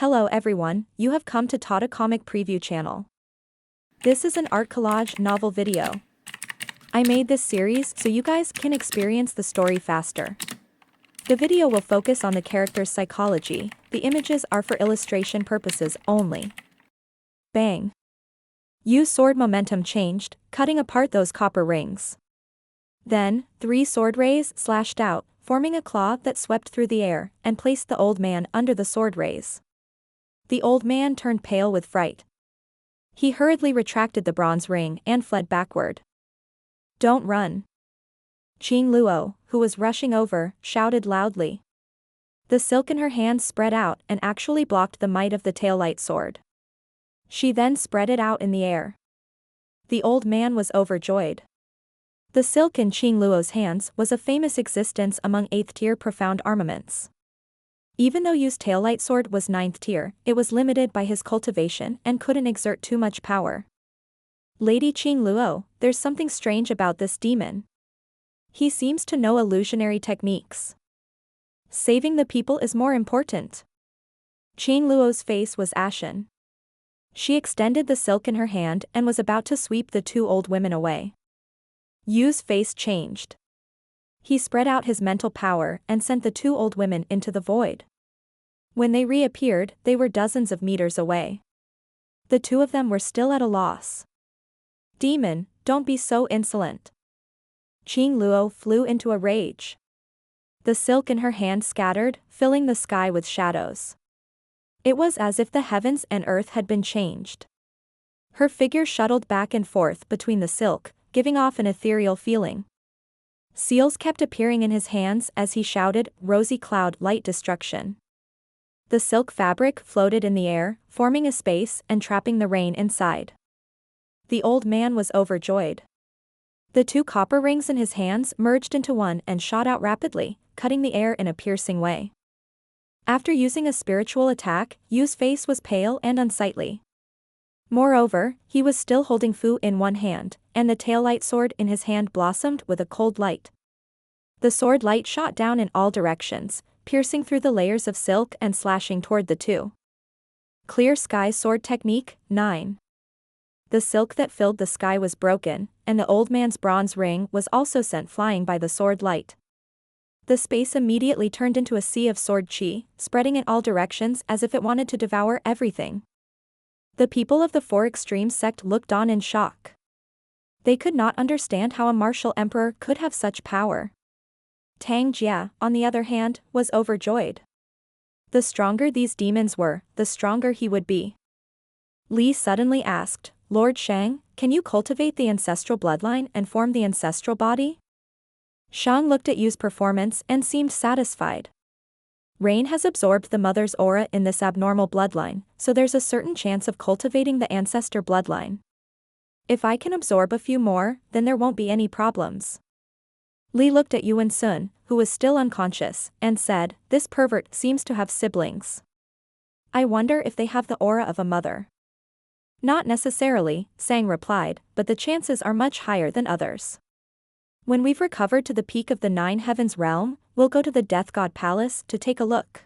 Hello everyone, you have come to Tata Comic Preview channel. This is an art collage novel video. I made this series so you guys can experience the story faster. The video will focus on the character's psychology, the images are for illustration purposes only. Bang! Yu's sword momentum changed, cutting apart those copper rings. Then, 3 sword rays slashed out, forming a claw that swept through the air, and placed the old man under the sword rays. The old man turned pale with fright. He hurriedly retracted the bronze ring and fled backward. Don't run! Qing Luo, who was rushing over, shouted loudly. The silk in her hands spread out and actually blocked the might of the tail-light sword. She then spread it out in the air. The old man was overjoyed. The silk in Qing Luo's hands was a famous existence among 8th tier profound armaments. Even though Yu's tail-light sword was 9th tier, it was limited by his cultivation and couldn't exert too much power. Lady Qing Luo, there's something strange about this demon. He seems to know illusionary techniques. Saving the people is more important. Qing Luo's face was ashen. She extended the silk in her hand and was about to sweep the 2 old women away. Yu's face changed. He spread out his mental power and sent the 2 old women into the void. When they reappeared, they were dozens of meters away. The 2 of them were still at a loss. Demon, don't be so insolent. Qing Luo flew into a rage. The silk in her hand scattered, filling the sky with shadows. It was as if the heavens and earth had been changed. Her figure shuttled back and forth between the silk, giving off an ethereal feeling. Seals kept appearing in his hands as he shouted, "Rosy cloud, light destruction." The silk fabric floated in the air, forming a space and trapping the rain inside. The old man was overjoyed. The 2 copper rings in his hands merged into one and shot out rapidly, cutting the air in a piercing way. After using a spiritual attack, Yu's face was pale and unsightly. Moreover, he was still holding Fu in one hand, and the tail-light sword in his hand blossomed with a cold light. The sword light shot down in all directions, piercing through the layers of silk and slashing toward the 2. Clear Sky Sword Technique, 9. The silk that filled the sky was broken, and the old man's bronze ring was also sent flying by the sword light. The space immediately turned into a sea of sword chi, spreading in all directions as if it wanted to devour everything. The people of the 4 extremes sect looked on in shock. They could not understand how a martial emperor could have such power. Tang Jia, on the other hand, was overjoyed. The stronger these demons were, the stronger he would be. Li suddenly asked, "Lord Sheng, can you cultivate the ancestral bloodline and form the ancestral body?" Sheng looked at Yu's performance and seemed satisfied. Rain has absorbed the mother's aura in this abnormal bloodline, so there's a certain chance of cultivating the ancestor bloodline. If I can absorb a few more, then there won't be any problems. Li looked at Yuan Sun, who was still unconscious, and said, "This pervert seems to have siblings. I wonder if they have the aura of a mother." "Not necessarily," Sang replied, "but the chances are much higher than others. When we've recovered to the peak of the 9 heavens realm, we'll go to the Death God Palace to take a look."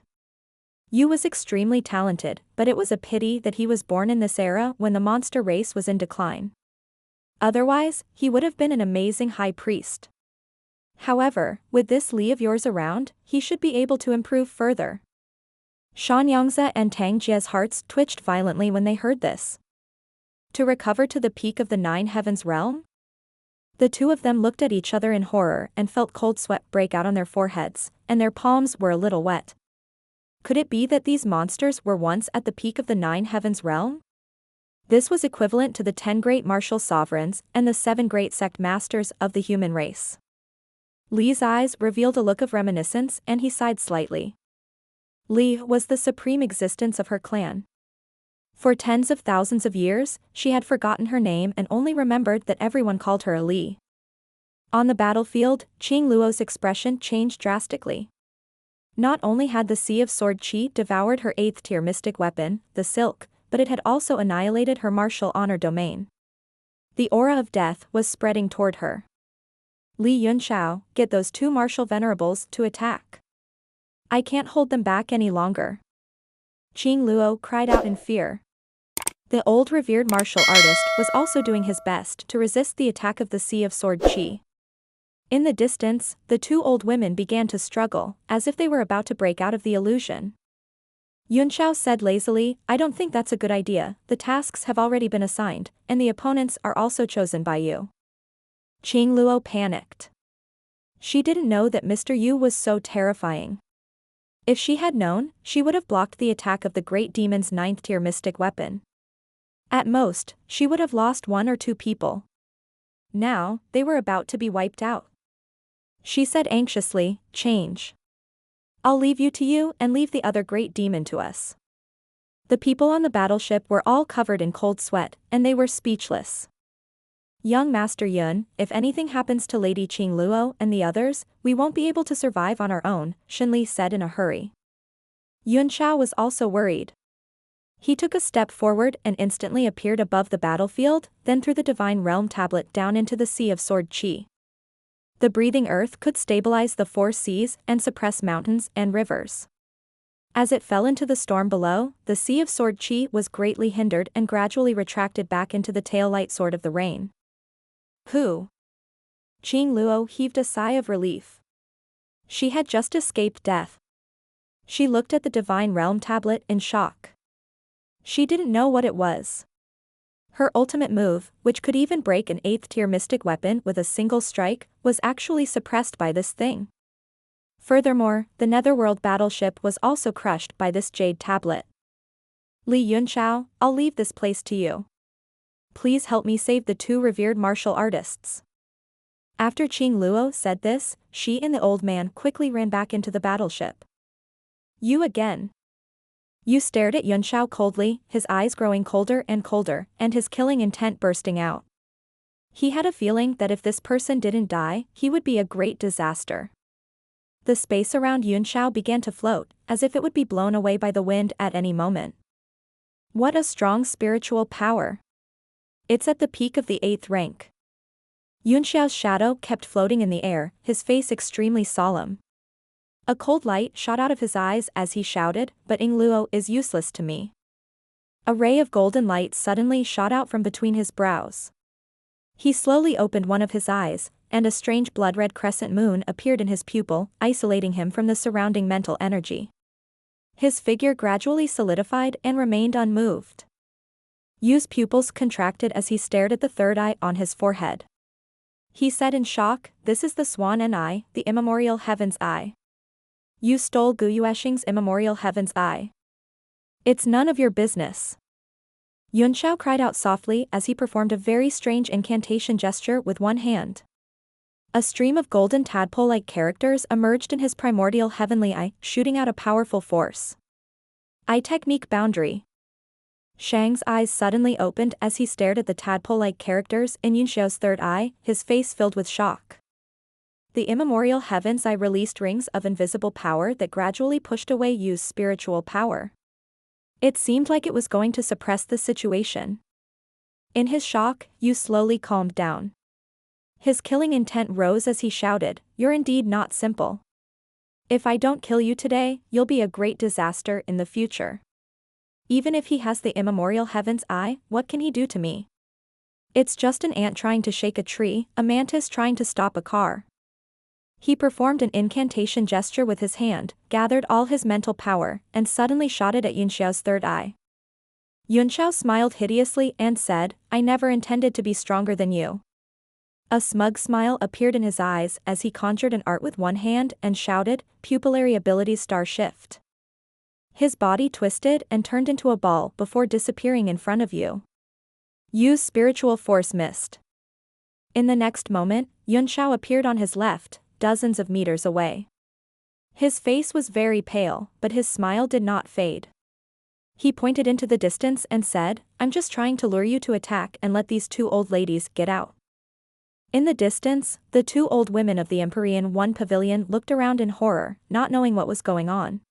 Yu was extremely talented, but it was a pity that he was born in this era when the monster race was in decline. Otherwise, he would have been an amazing high priest. However, with this Li of yours around, he should be able to improve further. Shan Yangze and Tang Jia's hearts twitched violently when they heard this. To recover to the peak of the 9 heavens realm? The 2 of them looked at each other in horror and felt cold sweat break out on their foreheads, and their palms were a little wet. Could it be that these monsters were once at the peak of the 9 heavens realm? This was equivalent to the 10 great martial sovereigns and the 7 great sect masters of the human race. Li's eyes revealed a look of reminiscence and he sighed slightly. Li was the supreme existence of her clan. For tens of thousands of years, she had forgotten her name and only remembered that everyone called her a Li. On the battlefield, Qing Luo's expression changed drastically. Not only had the Sea of Sword Qi devoured her 8th tier mystic weapon, the silk, but it had also annihilated her martial honor domain. The aura of death was spreading toward her. Li Yunxiao, get those 2 martial venerables to attack. I can't hold them back any longer. Qing Luo cried out in fear. The old revered martial artist was also doing his best to resist the attack of the Sea of Sword Qi. In the distance, the two old women began to struggle, as if they were about to break out of the illusion. Yunxiao said lazily, I don't think that's a good idea, the tasks have already been assigned, and the opponents are also chosen by you. Qing Luo panicked. She didn't know that Mr. Yu was so terrifying. If she had known, she would have blocked the attack of the great demon's 9th-tier mystic weapon. At most, she would have lost 1 or 2 people. Now, they were about to be wiped out. She said anxiously, change. I'll leave you to you and leave the other great demon to us. The people on the battleship were all covered in cold sweat, and they were speechless. Young Master Yun, if anything happens to Lady Qing Luo and the others, we won't be able to survive on our own, Shenli said in a hurry. Yunxiao was also worried. He took a step forward and instantly appeared above the battlefield, then threw the Divine Realm tablet down into the Sea of Sword Qi. The breathing earth could stabilize the 4 seas and suppress mountains and rivers. As it fell into the storm below, the Sea of Sword Qi was greatly hindered and gradually retracted back into the tail-light sword of the rain. Who? Qing Luo heaved a sigh of relief. She had just escaped death. She looked at the Divine Realm tablet in shock. She didn't know what it was. Her ultimate move, which could even break an 8th-tier mystic weapon with a single strike, was actually suppressed by this thing. Furthermore, the Netherworld battleship was also crushed by this jade tablet. Li Yunxiao, I'll leave this place to you. Please help me save the 2 revered martial artists. After Qing Luo said this, she and the old man quickly ran back into the battleship. You again. Yu stared at Yunxiao coldly, his eyes growing colder, and his killing intent bursting out. He had a feeling that if this person didn't die, he would be a great disaster. The space around Yunxiao began to float, as if it would be blown away by the wind at any moment. What a strong spiritual power. It's at the peak of the 8th rank. Yunxiao's shadow kept floating in the air, his face extremely solemn. A cold light shot out of his eyes as he shouted, but Qing Luo is useless to me. A ray of golden light suddenly shot out from between his brows. He slowly opened one of his eyes, and a strange blood-red crescent moon appeared in his pupil, isolating him from the surrounding mental energy. His figure gradually solidified and remained unmoved. Yu's pupils contracted as he stared at the third eye on his forehead. He said in shock, this is the Swan and Eye, the immemorial Heaven's Eye. You stole Gu Yuesheng's immemorial Heaven's Eye. It's none of your business. Yunxiao cried out softly as he performed a very strange incantation gesture with one hand. A stream of golden tadpole-like characters emerged in his primordial heavenly eye, shooting out a powerful force. Eye technique boundary. Sheng's eyes suddenly opened as he stared at the tadpole-like characters in Yunxiao's third eye, his face filled with shock. The immemorial Heaven's Eye released rings of invisible power that gradually pushed away Yu's spiritual power. It seemed like it was going to suppress the situation. In his shock, Yu slowly calmed down. His killing intent rose as he shouted, you're indeed not simple. If I don't kill you today, you'll be a great disaster in the future. Even if he has the immemorial Heaven's Eye, what can he do to me? It's just an ant trying to shake a tree, a mantis trying to stop a car. He performed an incantation gesture with his hand, gathered all his mental power, and suddenly shot it at Yunxiao's third eye. Yunxiao smiled hideously and said, I never intended to be stronger than you. A smug smile appeared in his eyes as he conjured an art with one hand and shouted, pupillary abilities star shift. His body twisted and turned into a ball before disappearing in front of Yu. Yu's spiritual force missed. In the next moment, Yunxiao appeared on his left, dozens of meters away. His face was very pale, but his smile did not fade. He pointed into the distance and said, I'm just trying to lure you to attack and let these 2 old ladies get out. In the distance, the 2 old women of the Empyrean One Pavilion looked around in horror, not knowing what was going on.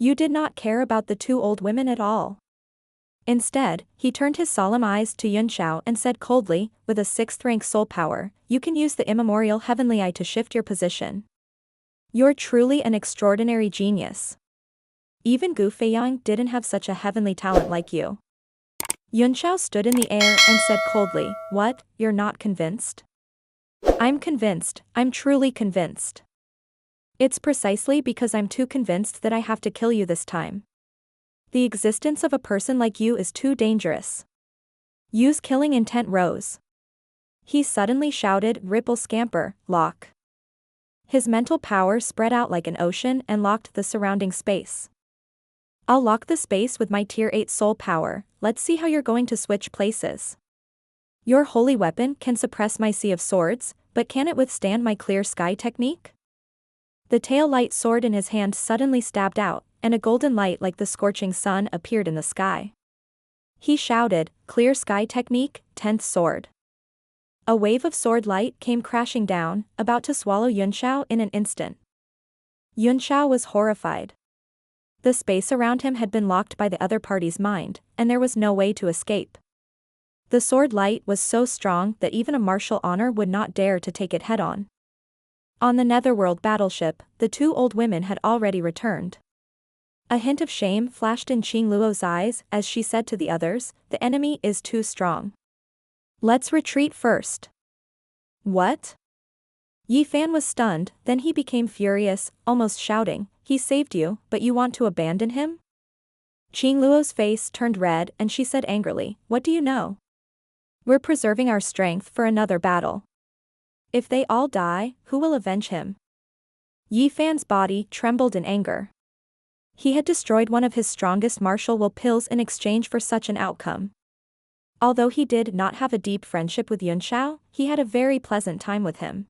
Yu did not care about the 2 old women at all. Instead, he turned his solemn eyes to Yunxiao and said coldly, with a 6th-rank soul power, you can use the immemorial heavenly eye to shift your position. You're truly an extraordinary genius. Even Gu Feiyang didn't have such a heavenly talent like you. Yunxiao stood in the air and said coldly, "What, you're not convinced?" "I'm convinced, I'm truly convinced. It's precisely because I'm too convinced that I have to kill you this time. The existence of a person like you is too dangerous." Yu's killing intent rose. He suddenly shouted, "Ripple scamper, lock." His mental power spread out like an ocean and locked the surrounding space. "I'll lock the space with my tier 8 soul power, let's see how you're going to switch places. Your holy weapon can suppress my sea of swords, but can it withstand my clear sky technique?" The tail light sword in his hand suddenly stabbed out, and a golden light like the scorching sun appeared in the sky. He shouted, "Clear sky technique, 10th sword." A wave of sword light came crashing down, about to swallow Yunxiao in an instant. Yunxiao was horrified. The space around him had been locked by the other party's mind, and there was no way to escape. The sword light was so strong that even a martial honor would not dare to take it head-on. On the Netherworld battleship, the two old women had already returned. A hint of shame flashed in Qing Luo's eyes as she said to the others, "The enemy is too strong. Let's retreat first." "What?" Yi Fan was stunned, then he became furious, almost shouting, "He saved you, but you want to abandon him?" Qing Luo's face turned red and she said angrily, "What do you know? We're preserving our strength for another battle. If they all die, who will avenge him?" Yi Fan's body trembled in anger. He had destroyed one of his strongest martial will pills in exchange for such an outcome. Although he did not have a deep friendship with Yunxiao, he had a very pleasant time with him.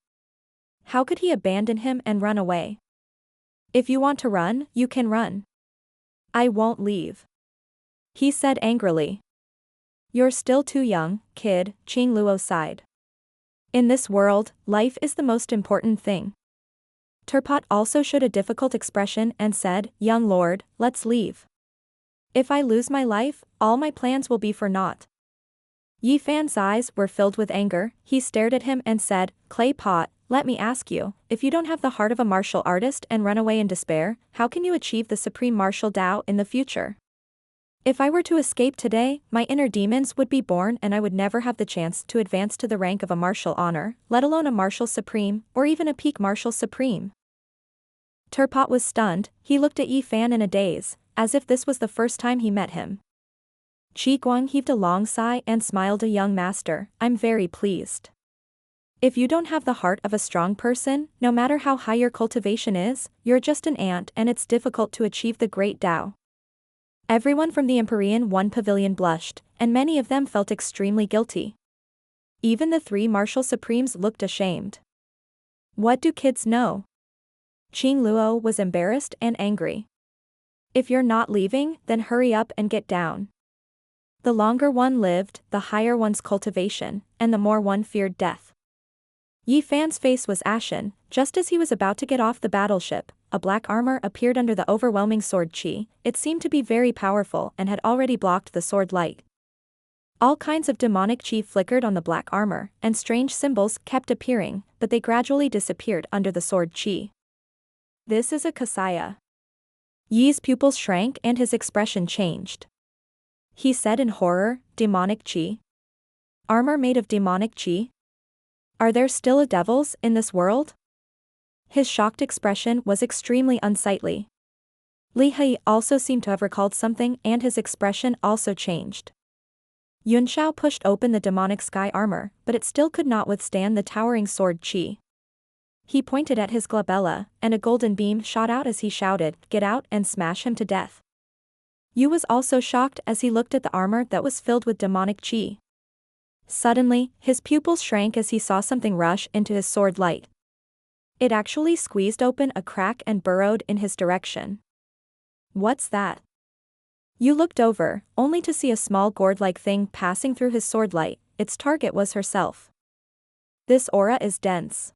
How could he abandon him and run away? "If you want to run, you can run. I won't leave," he said angrily. "You're still too young, kid," Qing Luo sighed. "In this world, life is the most important thing." Turpot also showed a difficult expression and said, "Young lord, let's leave. If I lose my life, all my plans will be for naught." Yi Fan's eyes were filled with anger, he stared at him and said, "Clay Pot, let me ask you, if you don't have the heart of a martial artist and run away in despair, how can you achieve the supreme martial Tao in the future? If I were to escape today, my inner demons would be born and I would never have the chance to advance to the rank of a martial honor, let alone a martial supreme, or even a peak martial supreme." Turpot was stunned, he looked at Yi Fan in a daze, as if this was the first time he met him. Qi Guang heaved a long sigh and smiled. "A young master, I'm very pleased. If you don't have the heart of a strong person, no matter how high your cultivation is, you're just an ant and it's difficult to achieve the great Tao." Everyone from the Empyrean One Pavilion blushed, and many of them felt extremely guilty. Even the three martial supremes looked ashamed. What do kids know? Qing Luo was embarrassed and angry. "If you're not leaving, then hurry up and get down. The longer one lived, the higher one's cultivation, and the more one feared death." Yi Fan's face was ashen, just as he was about to get off the battleship, a black armor appeared under the overwhelming sword chi, it seemed to be very powerful and had already blocked the sword light. All kinds of demonic chi flickered on the black armor, and strange symbols kept appearing, but they gradually disappeared under the sword chi. "This is a Kasaya." Yi's pupils shrank and his expression changed. He said in horror, "Demonic chi? Armor made of demonic chi? Are there still devils in this world?" His shocked expression was extremely unsightly. Li He also seemed to have recalled something and his expression also changed. Yunxiao pushed open the demonic sky armor, but it still could not withstand the towering sword chi. He pointed at his glabella, and a golden beam shot out as he shouted, "Get out and smash him to death." Yu was also shocked as he looked at the armor that was filled with demonic chi. Suddenly, his pupils shrank as he saw something rush into his sword light. It actually squeezed open a crack and burrowed in his direction. "What's that?" Yu looked over, only to see a small gourd-like thing passing through his sword light. Its target was herself. "This aura is dense.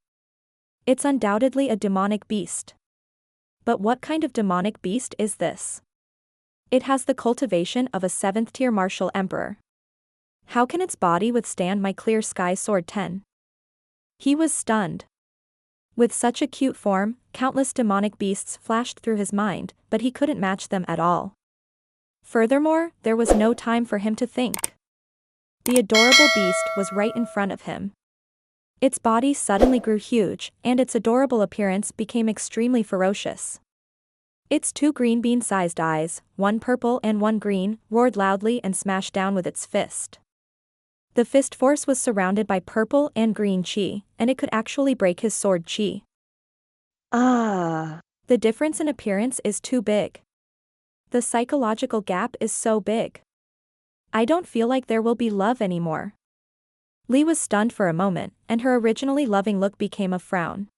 It's undoubtedly a demonic beast. But what kind of demonic beast is this? It has the cultivation of a 7th-tier martial emperor. How can its body withstand my clear sky sword 10? He was stunned. With such a cute form, countless demonic beasts flashed through his mind, but he couldn't match them at all. Furthermore, there was no time for him to think. The adorable beast was right in front of him. Its body suddenly grew huge, and its adorable appearance became extremely ferocious. Its two green bean-sized eyes, one purple and one green, roared loudly and smashed down with its fist. The fist force was surrounded by purple and green chi, and it could actually break his sword chi. The difference in appearance is too big. The psychological gap is so big. I don't feel like there will be love anymore. Li was stunned for a moment, and her originally loving look became a frown.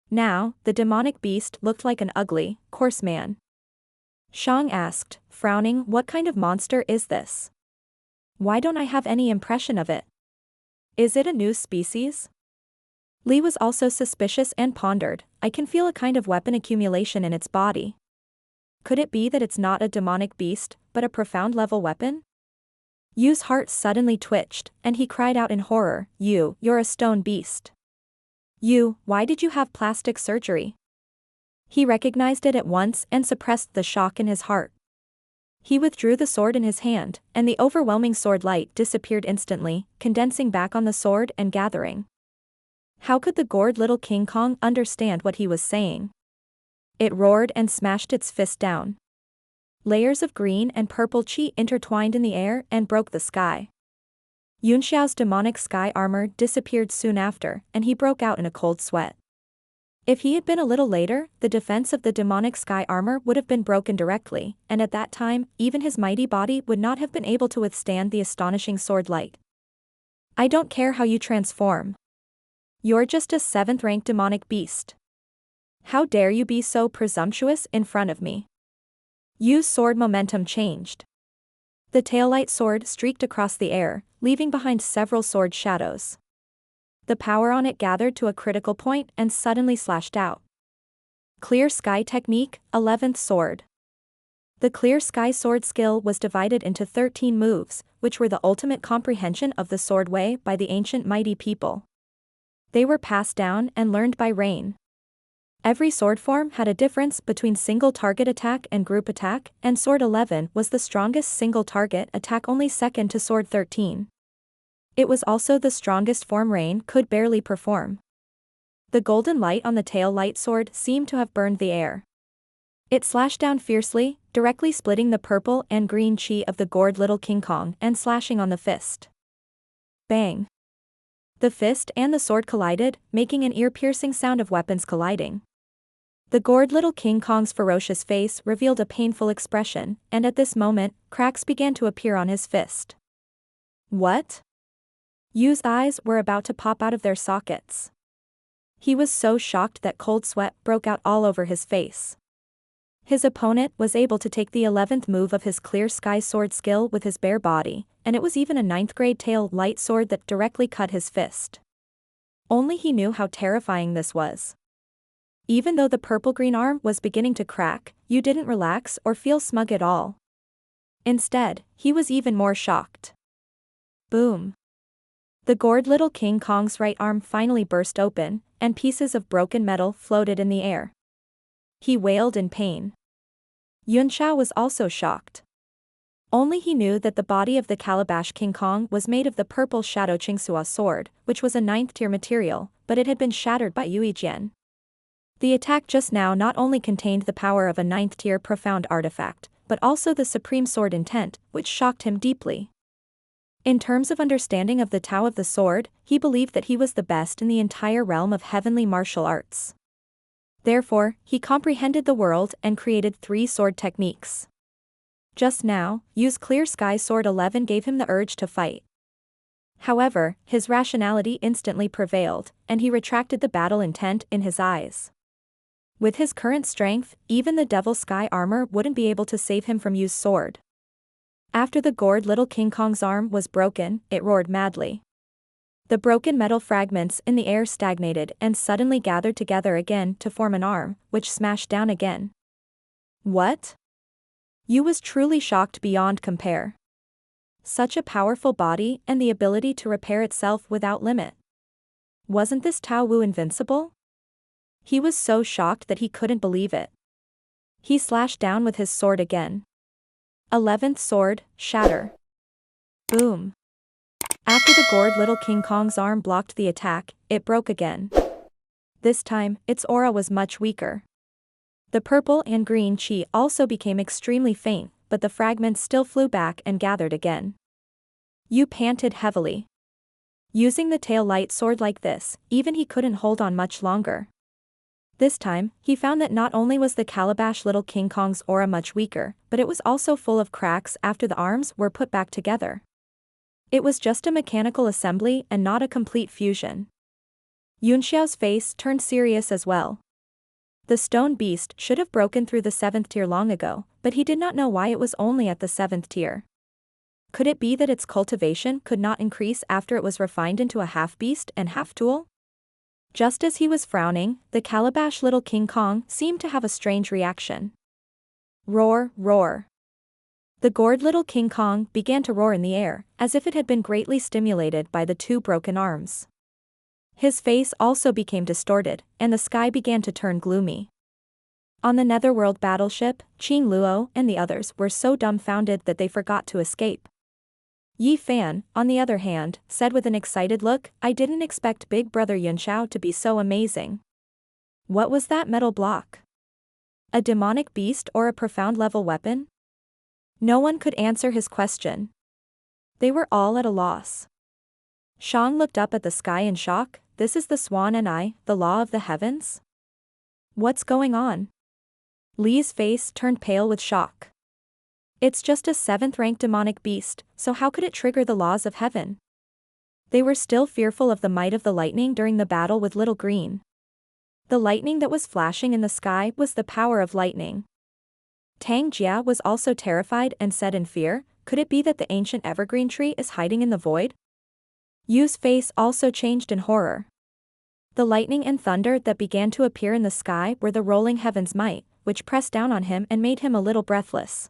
Now, the demonic beast looked like an ugly, coarse man. Sheng asked, frowning, "What kind of monster is this? Why don't I have any impression of it? Is it a new species?" Li was also suspicious and pondered, "I can feel a kind of weapon accumulation in its body. Could it be that it's not a demonic beast, but a profound level weapon?" Yu's heart suddenly twitched, and he cried out in horror, You're a stone beast. Yu, why did you have plastic surgery?" He recognized it at once and suppressed the shock in his heart. He withdrew the sword in his hand, and the overwhelming sword light disappeared instantly, condensing back on the sword and gathering. How could the gourd little King Kong understand what he was saying? It roared and smashed its fist down. Layers of green and purple chi intertwined in the air and broke the sky. Yunxiao's demonic sky armor disappeared soon after, and he broke out in a cold sweat. If he had been a little later, the defense of the demonic sky armor would have been broken directly, and at that time, even his mighty body would not have been able to withstand the astonishing sword light. "I don't care how you transform. You're just a 7th-rank demonic beast. How dare you be so presumptuous in front of me?" Yu's sword momentum changed. The tail-light sword streaked across the air, leaving behind several sword shadows. The power on it gathered to a critical point and suddenly slashed out. Clear Sky Technique, 11th Sword. The Clear Sky Sword skill was divided into 13 moves, which were the ultimate comprehension of the sword way by the ancient mighty people. They were passed down and learned by Rain. Every sword form had a difference between single target attack and group attack, and Sword 11 was the strongest single target attack, only second to Sword 13. It was also the strongest form Rain could barely perform. The golden light on the tail light sword seemed to have burned the air. It slashed down fiercely, directly splitting the purple and green chi of the gourd little King Kong and slashing on the fist. Bang! The fist and the sword collided, making an ear-piercing sound of weapons colliding. The gourd little King Kong's ferocious face revealed a painful expression, and at this moment, cracks began to appear on his fist. What? Yu's eyes were about to pop out of their sockets. He was so shocked that cold sweat broke out all over his face. His opponent was able to take the 11th move of his Clear Sky Sword skill with his bare body, and it was even a 9th-grade tail light sword that directly cut his fist. Only he knew how terrifying this was. Even though the purple-green arm was beginning to crack, Yu didn't relax or feel smug at all. Instead, he was even more shocked. Boom! The gourd little King Kong's right arm finally burst open, and pieces of broken metal floated in the air. He wailed in pain. Yunxiao was also shocked. Only he knew that the body of the Calabash King Kong was made of the purple Shadow Qingsua sword, which was a 9th-tier material, but it had been shattered by Yui Jian. The attack just now not only contained the power of a 9th-tier profound artifact, but also the supreme sword intent, which shocked him deeply. In terms of understanding of the Tao of the sword, he believed that he was the best in the entire realm of heavenly martial arts. Therefore, he comprehended the world and created 3 sword techniques. Just now, Yu's Clear Sky Sword 11 gave him the urge to fight. However, his rationality instantly prevailed, and he retracted the battle intent in his eyes. With his current strength, even the Devil Sky armor wouldn't be able to save him from Yu's sword. After the gourd little King Kong's arm was broken, it roared madly. The broken metal fragments in the air stagnated and suddenly gathered together again to form an arm, which smashed down again. What? Yu was truly shocked beyond compare. Such a powerful body and the ability to repair itself without limit. Wasn't this Tao Wu invincible? He was so shocked that he couldn't believe it. He slashed down with his sword again. 11th sword, shatter. Boom. After the gored little King Kong's arm blocked the attack, it broke again. This time, its aura was much weaker. The purple and green chi also became extremely faint, but the fragments still flew back and gathered again. Yu panted heavily. Using the tail light sword like this, even he couldn't hold on much longer. This time, he found that not only was the calabash little King Kong's aura much weaker, but it was also full of cracks after the arms were put back together. It was just a mechanical assembly and not a complete fusion. Yunxiao's face turned serious as well. The stone beast should have broken through the 7th tier long ago, but he did not know why it was only at the 7th tier. Could it be that its cultivation could not increase after it was refined into a half-beast and half-tool? Just as he was frowning, the calabash little King Kong seemed to have a strange reaction. Roar, roar. The gored little King Kong began to roar in the air, as if it had been greatly stimulated by the two broken arms. His face also became distorted, and the sky began to turn gloomy. On the Netherworld battleship, Qing Luo and the others were so dumbfounded that they forgot to escape. Yi Fan, on the other hand, said with an excited look, "I didn't expect Big Brother Yunxiao to be so amazing. What was that metal block? A demonic beast or a profound level weapon?" No one could answer his question. They were all at a loss. Sheng looked up at the sky in shock. "This is the swan and I, the law of the heavens? What's going on?" Li's face turned pale with shock. It's just a 7th rank demonic beast, so how could it trigger the laws of heaven? They were still fearful of the might of the lightning during the battle with Little Green. The lightning that was flashing in the sky was the power of lightning. Tang Jia was also terrified and said in fear, "Could it be that the ancient evergreen tree is hiding in the void?" Yu's face also changed in horror. The lightning and thunder that began to appear in the sky were the rolling heaven's might, which pressed down on him and made him a little breathless.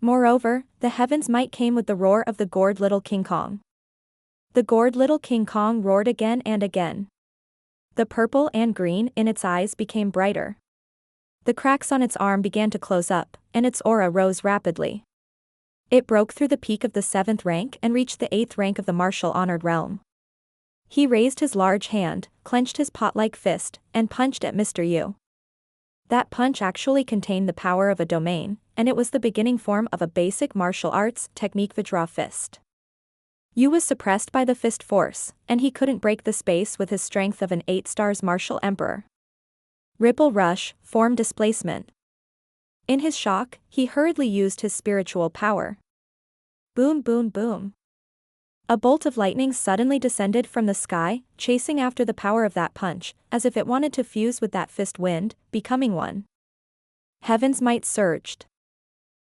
Moreover, the heaven's might came with the roar of the gored little King Kong. The gored little King Kong roared again and again. The purple and green in its eyes became brighter. The cracks on its arm began to close up, and its aura rose rapidly. It broke through the peak of the 7th rank and reached the 8th rank of the martial honored realm. He raised his large hand, clenched his pot-like fist, and punched at Mr. Yu. That punch actually contained the power of a domain, and it was the beginning form of a basic martial arts technique Vajra fist. Yu was suppressed by the fist force, and he couldn't break the space with his strength of an 8 stars martial emperor. Ripple rush, form displacement. In his shock, he hurriedly used his spiritual power. Boom boom boom. A bolt of lightning suddenly descended from the sky, chasing after the power of that punch, as if it wanted to fuse with that fist wind, becoming one. Heaven's might surged.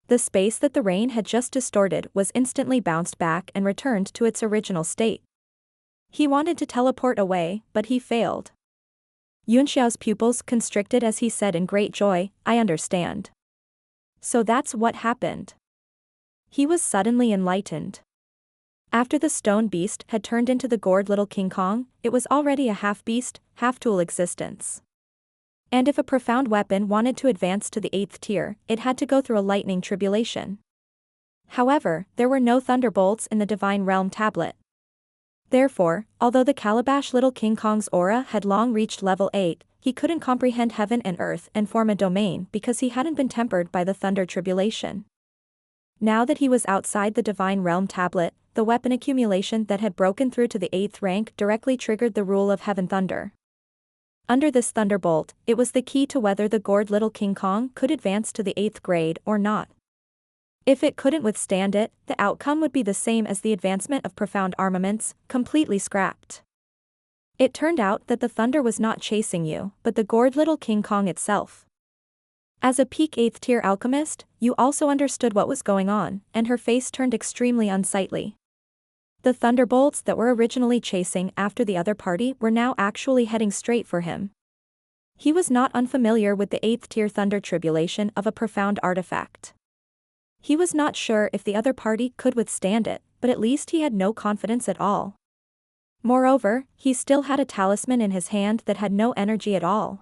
The space that the rain had just distorted was instantly bounced back and returned to its original state. He wanted to teleport away, but he failed. Yunxiao's pupils constricted as he said in great joy, "I understand. So that's what happened." He was suddenly enlightened. After the stone beast had turned into the gored little King Kong, it was already a half-beast, half-tool existence. And if a profound weapon wanted to advance to the 8th tier, it had to go through a lightning tribulation. However, there were no thunderbolts in the Divine Realm tablet. Therefore, although the calabash little King Kong's aura had long reached level 8, he couldn't comprehend heaven and earth and form a domain because he hadn't been tempered by the thunder tribulation. Now that he was outside the Divine Realm tablet, the weapon accumulation that had broken through to the 8th rank directly triggered the rule of heaven thunder. Under this thunderbolt, it was the key to whether the gored little King Kong could advance to the 8th grade or not. If it couldn't withstand it, the outcome would be the same as the advancement of profound armaments, completely scrapped. It turned out that the thunder was not chasing you, but the gored little King Kong itself. As a peak 8th tier alchemist, you also understood what was going on, and her face turned extremely unsightly. The thunderbolts that were originally chasing after the other party were now actually heading straight for him. He was not unfamiliar with the 8th tier thunder tribulation of a profound artifact. He was not sure if the other party could withstand it, but at least he had no confidence at all. Moreover, he still had a talisman in his hand that had no energy at all.